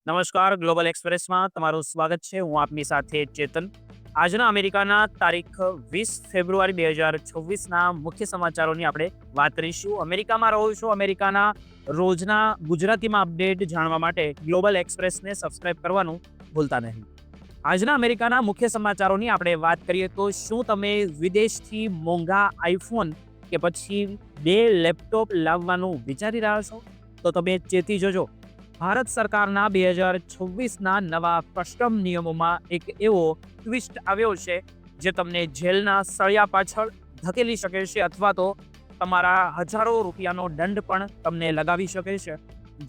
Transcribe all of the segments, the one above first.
નમસ્કાર, ગ્લોબલ એક્સપ્રેસમાં તમારું સ્વાગત છે. હું આપની સાથે ચેતન. આજના અમેરિકાના તારીખ 20 ફેબ્રુઆરી 2026ના મુખ્ય સમાચારોની આપણે વાત કરીશું. અમેરિકામાં રહો છો, અમેરિકાના રોજના ગુજરાતીમાં અપડેટ જાણવા માટે ગ્લોબલ એક્સપ્રેસને સબસ્ક્રાઇબ કરવાનું ભૂલતા નહીં. આજના અમેરિકાના મુખ્ય સમાચારોની આપણે વાત કરીએ તો શું તમે વિદેશથી મોંઘા આઈફોન કે પછી 2 લેપટોપ લાવવાનું વિચારી રહ્યા છો? તો તમે ચેતી જજો. ભારત સરકારના 2026ના નવા કસ્ટમ નિયમોમાં એક એવો ટ્વિસ્ટ આવ્યો છે જે તમને જેલના સળિયા પાછળ ધકેલી શકે છે અથવા તો તમારા હજારો રૂપિયાનો દંડ પણ તમને લગાવી શકે છે.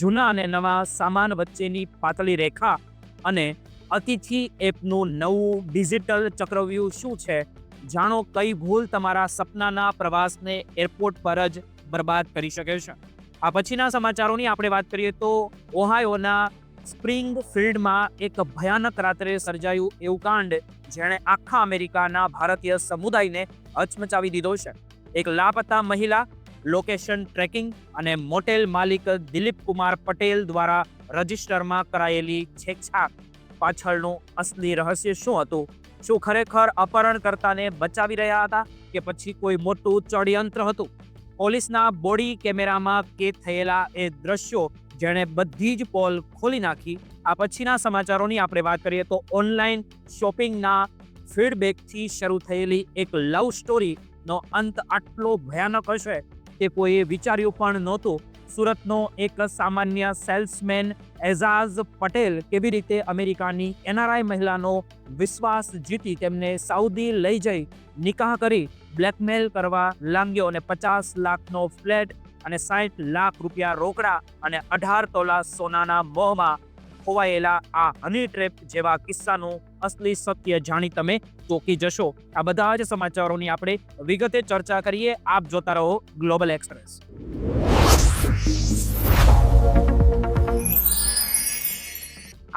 જૂના અને નવા સામાન વચ્ચેની પાતળી રેખા અને અતિથિ એપનું નવું ડિજિટલ ચક્રવ્યૂહ શું છે? જાણો કઈ ભૂલ તમારા સપનાના પ્રવાસને એરપોર્ટ પર જ બરબાદ કરી શકે છે. આ પછીના સમાચારોની આપણે વાત કરીએ તો ઓહાયોના સ્પ્રિંગફિલ્ડમાં એક ભયાનક રાત્રે સર્જાયું એવું કાંડ જેણે આખા અમેરિકાના ભારતીય સમુદાયને હચમચાવી દીધો છે. એક લાપતા મહિલા, લોકેશન ટ્રેકિંગ અને મોટેલ માલિક દિલીપ કુમાર પટેલ દ્વારા રજિસ્ટરમાં કરાયેલી છેકછાક પાછળનું અસલી રહસ્ય શું હતું? શું ખરેખર અપહરણકર્તાને બચાવી રહ્યા હતા કે પછી કોઈ મોટું ષડયંત્ર હતું? પોલીસના બોડી કેમેરામાં કેદ થયેલા એ દ્રશ્યો જેણે બધી જ પોલ ખોલી નાખી. આ પછીના સમાચારોની આપણે વાત કરીએ તો ઓનલાઈન શોપિંગના ફીડબેકથી શરૂ થયેલી એક લવ સ્ટોરીનો અંત આટલો ભયાનક હશે તે કોઈએ વિચાર્યું પણ નહોતું. સુરતનો એક સામાન્ય સેલ્સમેન એઝાઝ પટેલ કેવી રીતે અમેરિકાની એનઆરઆઈ મહિલાનો વિશ્વાસ જીતી તેમને સાઉદી લઈ જઈ નિકાહ કરી બ્લેકમેલ કરવા લાગ્યો અને 50 લાખનો ફ્લેટ અને 60 લાખ રૂપિયા રોકડા અને 18 તોલા સોનાના મોહમાં ખોવાયેલા આ હની ટ્રેપ જેવા કિસ્સાનું અસલી સત્ય જાણી તમે ચોંકી જશો. આ બધા જ સમાચારોની આપણે વિગતે ચર્ચા કરીએ. આપ જોતા રહો ગ્લોબલ એક્સપ્રેસ.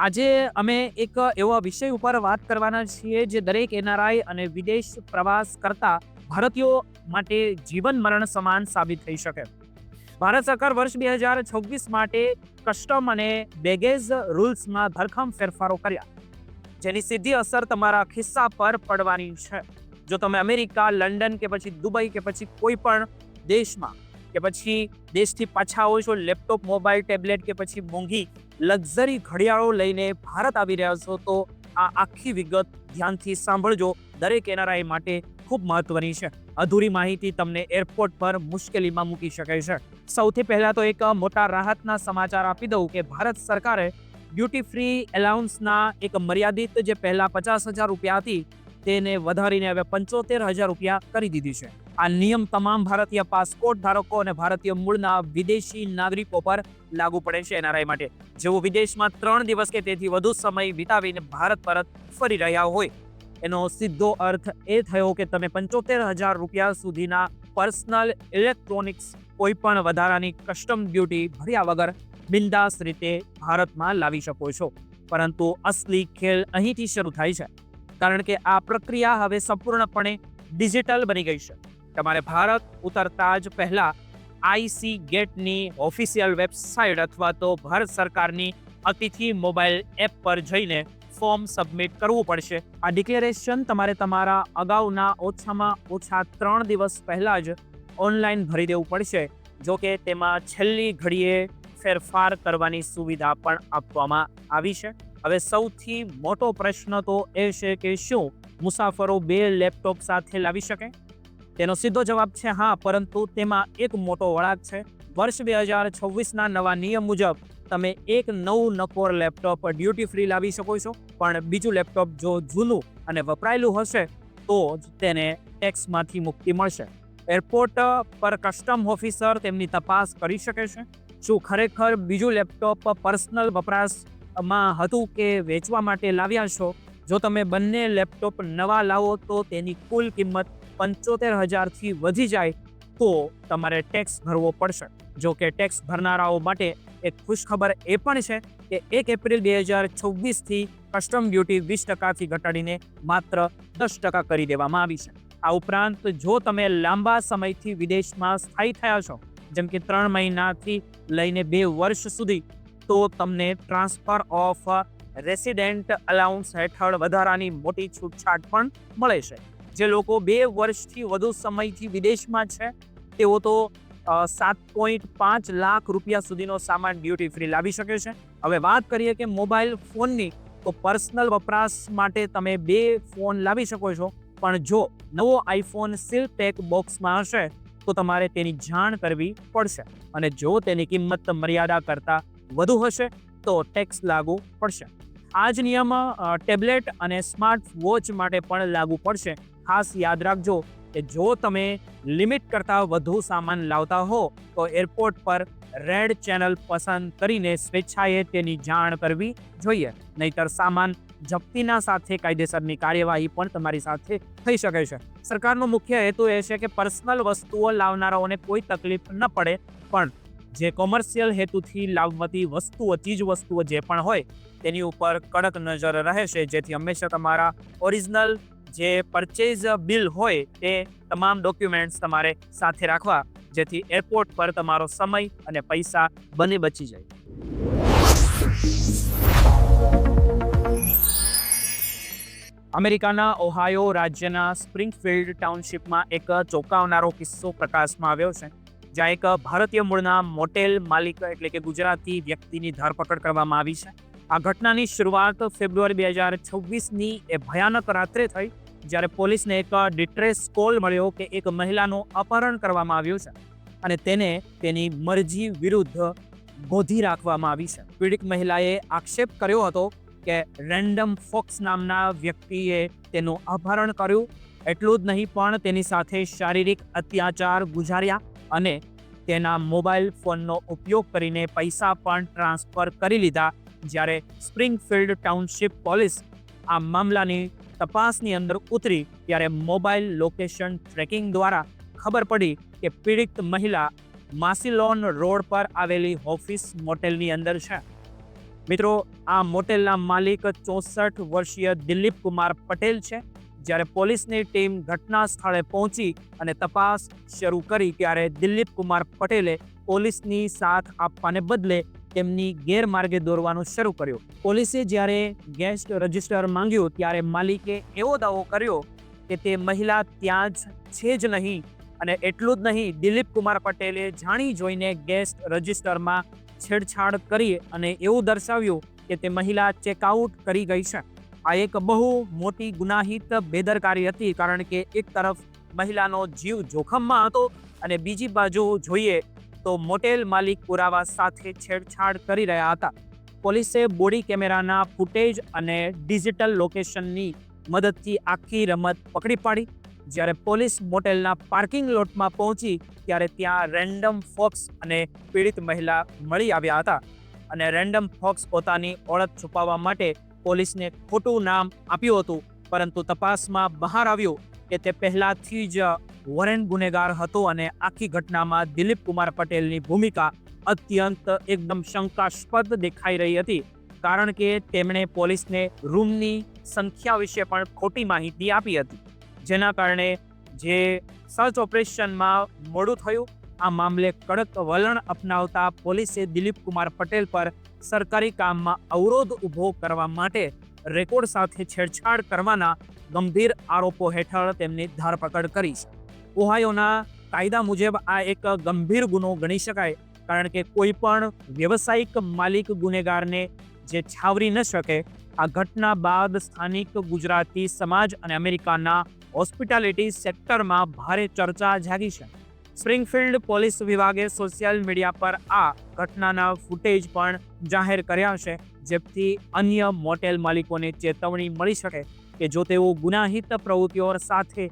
આજે અમે એક એવા વિષય ઉપર વાત કરવાના છીએ જે દરેક એનઆરઆઈ અને વિદેશ પ્રવાસ કરતા ભારતીયો માટે જીવન મરણ સમાન સાબિત થઈ શકે. ભારત સરકાર વર્ષ 2026 માટે કસ્ટમ અને બેગેજ રૂલ્સમાં ધરખમ ફેરફારો કર્યા જેની સીધી અસર તમારા ખિસ્સા પર પડવાની છે. જો તમે અમેરિકા, લંડન કે પછી દુબઈ કે પછી કોઈ પણ દેશમાં કે પછી દેશથી પાછા આવો છો, લેપટોપ, મોબાઈલ, ટેબ્લેટ કે પછી મોંઘી લક્ઝરી ઘડિયાળો લઈને ભારત આવી રહ્યા છો તો આ આખી વિગત ધ્યાનથી સાંભળજો. દરેક એનઆરઆઈ માટે ખૂબ મહત્વની છે. અધૂરી માહિતી તમને એરપોર્ટ પર મુશ્કેલીમાં મૂકી શકે છે. સૌથી પહેલા તો એક મોટા રાહતના સમાચાર આપી દઉં કે ભારત સરકારે ડ્યુટી ફ્રી એલાઉન્સના એક મર્યાદિત જે પહેલા 50,000 રૂપિયા હતી તેને વધારીને હવે 75,000 રૂપિયા કરી દીધી છે. આ નિયમ તમામ ભારતીય પાસપોર્ટ ધારકો અને ભારતીય મૂળના વિદેશી નાગરિકો પર લાગુ પડે છે. એનઆરઆઈ માટે જેઓ વિદેશમાં 3 દિવસ કે તેથી વધુ સમય વિતાવીને ભારત પરત ફરી રહ્યા હોય. એનો સીધો અર્થ એ થયો કે તમે 75,000 રૂપિયા સુધીના પર્સનલ ઇલેક્ટ્રોનિક્સ કોઈ પણ વધારાની કસ્ટમ ડ્યુટી ભર્યા વગર બિંદાસ રીતે ભારતમાં લાવી શકો છો. પરંતુ અસલી ખેલ અહીંથી શરૂ થાય છે કારણ કે આ પ્રક્રિયા હવે સંપૂર્ણપણે ડિજિટલ બની ગઈ છે. તમારે ભારત ઉતરતા જ પહેલા આઈસી ગેટની ઓફિશિયલ વેબસાઇટ અથવા તો ભારત સરકારની અતિથિ મોબાઈલ એપ પર જઈને ફોર્મ સબમિટ કરવું પડશે. આ ડિક્લેરેશન તમારે તમારા અગાઉના ઓછામાં ઓછા 3 દિવસ પહેલા જ ઓનલાઈન ભરી દેવું પડશે. જો કે તેમાં છેલ્લી ઘડીએ ફેરફાર કરવાની સુવિધા પણ આપવામાં આવી છે. હવે સૌથી મોટો પ્રશ્ન તો એ છે કે શું મુસાફરો 2 લેપટોપ સાથે લાવી શકે? તેનો સીધો જવાબ છે હા, પરંતુ તેમાં એક મોટો વળાંક છે. વર્ષ 2026ના નવા નિયમ મુજબ તમે એક નવું નકોર લેપટોપ ડ્યુટી ફ્રી લાવી શકો છો, પણ બીજું લેપટોપ જો જૂનું અને વપરાયેલું હશે તો જ તેને ટેક્સમાંથી મુક્તિ મળશે. એરપોર્ટ પર કસ્ટમ ઓફિસર તેમની તપાસ કરી શકે છે. શું ખરેખર બીજું લેપટોપ પર્સનલ વપરાશમાં હતું કે વેચવા માટે લાવ્યા છો? જો તમે બંને લેપટોપ નવા લાવો તો તેની કુલ કિંમત 75,000થી વધી જાય તો તમારે ટેક્સ ભરવો પડશે. જો કે ટેક્સ ભરનારાઓ માટે એક ખુશખબર એ પણ છે કે 1 એપ્રિલ 2026થી કસ્ટમ ડ્યુટી 20%થી ઘટાડીને માત્ર 10% કરી દેવામાં આવી છે. આ ઉપરાંત જો તમે લાંબા સમયથી વિદેશમાં સ્થાયી થયા છો, જેમ કે 3 મહિનાથી લઈને 2 વર્ષ સુધી, તો તમને ટ્રાન્સફર ઓફ રેસિડેન્ટ અલાઉન્સ હેઠળ વધારાની મોટી છૂટછાટ પણ મળે છે. જે લોકો 2 વર્ષથી વધુ સમયથી વિદેશમાં છે તેઓ તો 7.5 લાખ રૂપિયા સુધીનો સામાન ડ્યુટી ફ્રી લાવી શકે છે. હવે વાત કરીએ કે મોબાઈલ ફોનની, તો પર્સનલ વપરાશ માટે તમે 2 ફોન લાવી શકો છો, પણ જો નવો આઈફોન સીલ પેક બોક્સમાં હશે તો તમારે તેની જાણ કરવી પડશે, અને જો તેની કિંમત મર્યાદા કરતાં વધુ હશે તો ટેક્સ લાગુ પડશે. આ જ નિયમ ટેબ્લેટ અને સ્માર્ટ વોચ માટે પણ લાગુ પડશે. ખાસ યાદ રાખજો કે જો તમે લિમિટ કરતાં વધુ સામાન લાવતા હો તો એરપોર્ટ પર રેડ ચેનલ પસંદ કરીને સ્વેચ્છાએ તેની જાણ કરવી જોઈએ, નહીતર સામાન જપ્તીના સાથે કાયદેસરની કાર્યવાહી પણ તમારી સાથે થઈ શકે છે. સરકારનો મુખ્ય હેતુ એ છે કે પર્સનલ વસ્તુઓ લાવનારાઓને કોઈ તકલીફ ન પડે, પણ જે કોમર્શિયલ હેતુથી લાવતી વસ્તુઓ, ચીજ વસ્તુઓ જે પણ હોય તેની ઉપર કડક નજર રહેશે, જેથી હંમેશા તમારા ઓરિજિનલ જે પરચેઝ બિલ હોય તે તમામ ડોક્યુમેન્ટ્સ તમારે સાથે રાખવા, જેથી એરપોર્ટ પર તમારો સમય અને પૈસા બંને બચી જાય. અમેરિકાના ઓહાયો રાજ્યના સ્પ્રિંગફિલ્ડ ટાઉનશીપમાં એક ચોંકાવનારો કિસ્સો પ્રકાશમાં આવ્યો છે, જ્યાં એક ભારતીય મૂળના મોટેલ માલિક એટલે કે ગુજરાતી વ્યક્તિની ધરપકડ કરવામાં આવી છે. આ ઘટનાની શરૂઆત ફેબ્રુઆરી 2026ની એ ભયાનક રાત્રે થઈ, જ્યારે પોલીસને એક ડિટ્રેસ કોલ મળ્યો કે એક મહિલાનું અપહરણ કરવામાં આવ્યું છે અને તેને તેની મરજી વિરુદ્ધ ગોધી રાખવામાં આવી છે. પીડિત મહિલાએ આક્ષેપ કર્યો હતો કે રેન્ડમ ફોક્સ નામના વ્યક્તિએ તેનું અપહરણ કર્યું. એટલું જ નહીં, પણ તેની સાથે શારીરિક અત્યાચાર ગુજાર્યા અને તેના મોબાઈલ ફોનનો ઉપયોગ કરીને પૈસા પણ ટ્રાન્સફર કરી લીધા. જ્યારે સ્પ્રિંગફિલ્ડ ટાઉનશીપ પોલીસ આ મામલાની તપાસની અંદર ઉતરી ત્યારે મોબાઈલ લોકેશન ટ્રેકિંગ દ્વારા ખબર પડી કે પીડિત મહિલા માસિલોન રોડ પર આવેલી ઓફિસ મોટેલની અંદર છે. મિત્રો, આ મોટેલના માલિક 64 વર્ષીય દિલીપ કુમાર પટેલ છે. જ્યારે પોલીસની ટીમ ઘટના સ્થળે પહોંચી અને તપાસ શરૂ કરી ત્યારે દિલીપ કુમાર પટેલે પોલીસની સાથ આપવાને બદલે તેમની ગેરમાર્ગે દોરવાનું શરૂ કર્યું. પોલીસે જ્યારે ગેસ્ટ રજિસ્ટર માંગ્યું ત્યારે માલિકે એવો દાવો કર્યો કે તે મહિલા ત્યાં છે જ નહીં, અને એટલું જ નહીં, દિલીપ કુમાર પટેલે જાણી જોઈને ગેસ્ટ રજિસ્ટરમાં છેડછાડ કરી અને એવું દર્શાવ્યું કે તે મહિલા ચેકઆઉટ કરી ગઈ છે. આ એક બહુ મોટી ગુનાહિત બેદરકારી હતી, કારણ કે એક તરફ મહિલાનો જીવ જોખમમાં હતો અને બીજી બાજુ જોઈએ તો મોટેલ માલિક પુરાવા સાથે છેડછાડ કરી રહ્યા હતા. પોલીસે બોડી કેમેરાના ફૂટેજ અને ડિજિટલ લોકેશનની મદદથી આખી રમત પકડી પાડી. જ્યારે પોલીસ મોટેલના પાર્કિંગ લોટમાં પહોંચી ત્યારે ત્યાં રેન્ડમ ફોક્સ અને પીડિત મહિલા મળી આવ્યા હતા, અને રેન્ડમ ફોક્સ પોતાની ઓળખ છુપાવવા માટે પોલીસને ખોટું નામ આપ્યું હતું, પરંતુ તપાસમાં બહાર આવ્યું કે તે પહેલાથી જ વોરંટ ગુનેગાર હતો અને આખી ઘટનામાં દિલીપ કુમાર પટેલની ભૂમિકા અત્યંત એકદમ શંકાસ્પદ દેખાઈ રહી હતી, કારણ કે તેમણે પોલીસને રૂમની સંખ્યા વિશે પણ ખોટી માહિતી આપી હતી, જેના કારણે જે સર્ચ ઓપરેશનમાં મોડું થયું. આ મામલે કડક વલણ અપનાવતા પોલીસે દિલીપ કુમાર પટેલ પર સરકારી કામમાં અવરોધ ઊભો કરવા માટે રેકોર્ડ સાથે છેડછાડ કરવાના ગંભીર આરોપો હેઠળ તેમની ધરપકડ કરી છે. ઓહાયોના કાયદા મુજબ આ એક ગંભીર ગુનો ગણી શકાય, કારણ કે કોઈ પણ વ્યવસાયિક માલિક ગુનેગારને જે છાવરી ન શકે. આ ઘટના બાદ સ્થાનિક ગુજરાતી સમાજ અને અમેરિકાના હોસ્પિટાલિટી સેક્ટરમાં ભારે ચર્ચા જાગી છે. સ્પ્રિંગફિલ્ડ પોલીસ વિભાગે સોશિયલ મીડિયા પર આ ઘટનાના ફૂટેજ પણ જાહેર કર્યા છે, જેથી અન્ય મોટેલ માલિકોને ચેતવણી મળી શકે કે જો તેઓ ગુનાહિત પ્રવૃત્તિઓ સાથે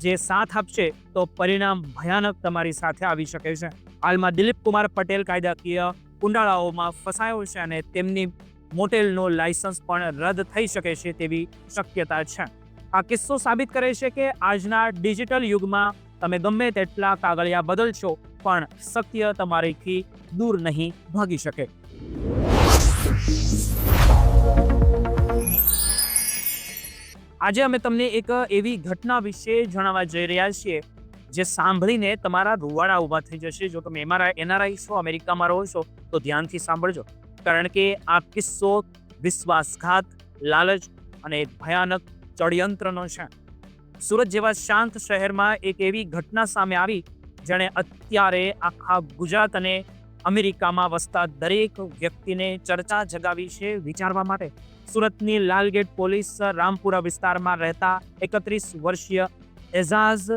જે સાથ આપશે તો પરિણામ ભયાનક તમારી સાથે આવી શકે છે. હાલમાં દિલીપ કુમાર પટેલ કાયદાકીય કુંડાળાઓમાં ફસાયો છે અને તેમની મોટેલનું લાયસન્સ પણ રદ થઈ શકે છે તેવી શક્યતા છે. આ કિસ્સો સાબિત કરે છે કે આજના ડિજિટલ યુગમાં તમે ગમે તેટલા કાગળિયા બદલશો પણ સત્ય તમારીથી દૂર નહીં ભાગી શકે. આજે અમે તમને એક એવી ઘટના વિશે જણાવવા જઈ રહ્યા છીએ જે સાંભળીને તમારા રૂવાડા ઊભા થઈ જશે. જો તમે એનઆરઆઈ છો, અમેરિકામાં રહો છો, તો ધ્યાનથી સાંભળજો. કારણ કે આ કિસ્સો વિશ્વાસઘાત, લાલચ અને ભયાનક ષડયંત્રનો છે. સુરત જેવા શાંત શહેરમાં એક એવી ઘટના સામે આવી જેણે અત્યારે આખા ગુજરાત અને અમેરિકામાં વસતા દરેક વ્યક્તિને ચર્ચા જગાવી છે વિચારવા માટે. સુરતની લાલગેટ પોલીસ રામપુરા વિસ્તારમાં રહેતા 31 વર્ષીય એઝાઝ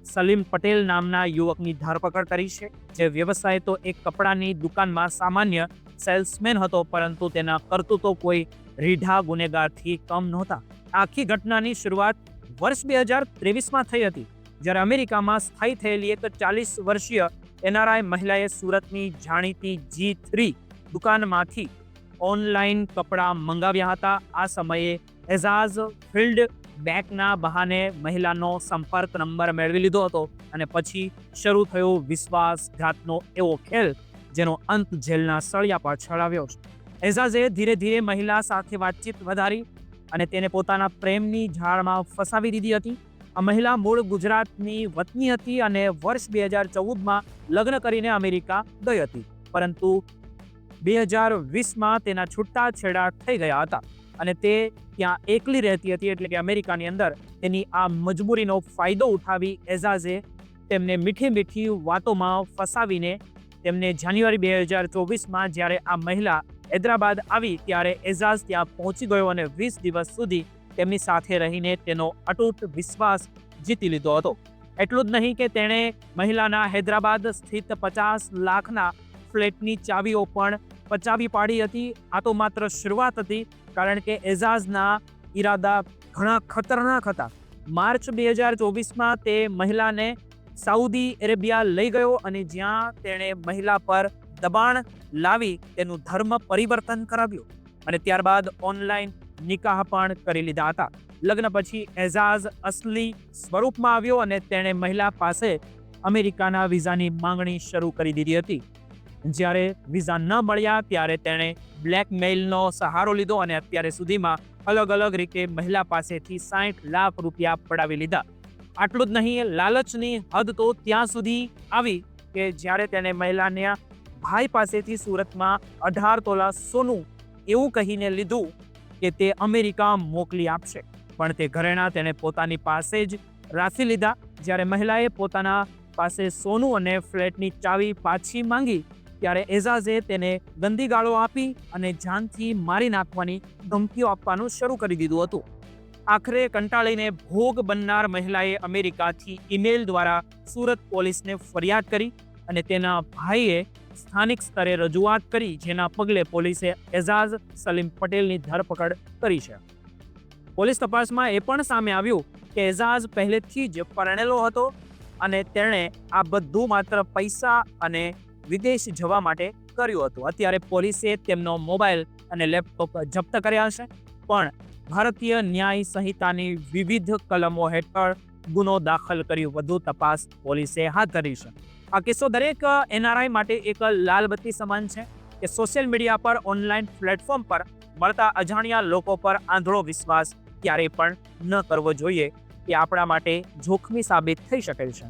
સલીમ પટેલ નામના યુવકની ધરપકડ કરી છે, જે વ્યવસાય તો એક કપડાની દુકાનમાં સામાન્ય સેલ્સમેન હતો, પરંતુ તેના કરતૂતો કોઈ રીઢા ગુનેગારથી કમ નહોતા. આખી ઘટનાની શરૂઆત વર્ષ 2023માં થઈ હતી, જ્યારે અમેરિકામાં સ્થાયી થયેલી એક 40 વર્ષીય એનઆરઆઈ મહિલાએ સુરતની જાણીતી G3 દુકાનમાંથી ઓનલાઈન કપડાં મંગાવ્યા હતા. આ સમયે એઝાઝ ફિલ્ડ બેકના બહાને મહિલાનો સંપર્ક નંબર મેળવી લીધો હતો અને પછી શરૂ થયો વિશ્વાસઘાતનો એવો ખેલ જેનો અંત જેલના સળિયા પાછળ આવ્યો છે. એઝાઝે ધીરે ધીરે મહિલા સાથે વાતચીત વધારી અને તેને પોતાના પ્રેમની જાળમાં ફસાવી દીધી હતી. આ મહિલા મૂળ ગુજરાતની વતની હતી અને વર્ષ 2014માં લગ્ન કરીને અમેરિકા ગઈ હતી, પરંતુ 2020માં તેના છૂટાછેડા થઈ ગયા હતા અને તે ત્યાં એકલી રહેતી હતી. એટલે કે અમેરિકાની અંદર તેની આ મજબૂરીનો ફાયદો ઉઠાવી એઝાઝે તેમને મીઠી મીઠી વાતોમાં ફસાવીને તેમને જાન્યુઆરી 2024માં જ્યારે આ મહિલા હૈદરાબાદ આવી ત્યારે એઝાઝ ત્યાં પહોંચી ગયો અને 20 દિવસ સુધી તેમની સાથે રહીને તેનો અતૂટ વિશ્વાસ જીતી લીધો હતો. એટલું જ નહીં કે તેણે મહિલાના હૈદરાબાદ સ્થિત 50 લાખના ફ્લેટની ચાવીઓ પણ પચાવી પાડી હતી. આ તો માત્ર શરૂઆત હતી, કારણ કે એઝાઝના ઈરાદા ઘણા ખતરનાક હતા. માર્ચ 2024માં તે મહિલાને સાઉદી અરેબિયા લઈ ગયો અને જ્યાં તેણે મહિલા પર દબાણ લાવી તેનું ધર્મ પરિવર્તન કરાવ્યું અને ત્યારબાદ ઓનલાઈન નિકાહ પણ કરી લીધા હતા. લગ્ન પછી એઝાઝ અસલી સ્વરૂપમાં આવ્યો અને તેણે મહિલા પાસે અમેરિકાના વિઝાની માંગણી શરૂ કરી દીધી હતી. જ્યારે વિઝા ન મળ્યા ત્યારે તેણે બ્લેકમેઇલનો સહારો લીધો અને અત્યારે સુધીમાં અલગ અલગ રીતે મહિલા પાસેથી 60 લાખ રૂપિયા પડાવી લીધા. આટલું જ નહીં, લાલચની હદ તો ત્યાં સુધી આવી કે જ્યારે તેણે મહિલાના ભાઈ પાસેથી સુરતમાં 18 તોલા સોનું એવું કહીને લીધું કે તે અમેરિકા મોકલી આપશે, પણ તે ઘરેણાં તેણે પોતાની પાસે જ રાખી લીધા. જ્યારે મહિલાએ પોતાના પાસે સોનું અને ફ્લેટની ચાવી પાછી માંગી ત્યારે એઝાઝે તેને ગંદી ગાળો આપી અને જાનથી મારી નાખવાની ધમકીઓ આપવાનું શરૂ કરી દીધું હતું. આખરે કંટાળીને ભોગ બનનાર મહિલાએ અમેરિકાથી ઈમેલ દ્વારા સુરત પોલીસને ફરિયાદ કરી અને તેના ભાઈએ સ્થાનિક સ્તરે રજૂઆત કરી, જેના પગલે પોલીસે એઝાઝ સલીમ પટેલની ધરપકડ કરી છે. પોલીસ તપાસમાં એ પણ સામે આવ્યું કે એઝાઝ પહેલેથી જ પરણેલો હતો અને તેણે આ બધું માત્ર પૈસા અને વિદેશ જવા માટે કર્યું હતું. અત્યારે પોલીસે તેમનો મોબાઈલ અને લેપટોપ જપ્ત કર્યા છે, પણ ભારતીય ન્યાય સંહિતાની વિવિધ કલમો હેઠળ ગુનો દાખલ કરી વધુ તપાસ પોલીસે હાથ ધરી છે. આ કિસ્સો દરેક એનઆરઆઈ માટે એક લાલબત્તી સમાન છે કે સોશિયલ મીડિયા પર, ઓનલાઈન પ્લેટફોર્મ પર મળતા અજાણ્યા લોકો પર આંધળો વિશ્વાસ ક્યારેય પણ ન કરવો જોઈએ. એ આપણા માટે જોખમી સાબિત થઈ શકે છે.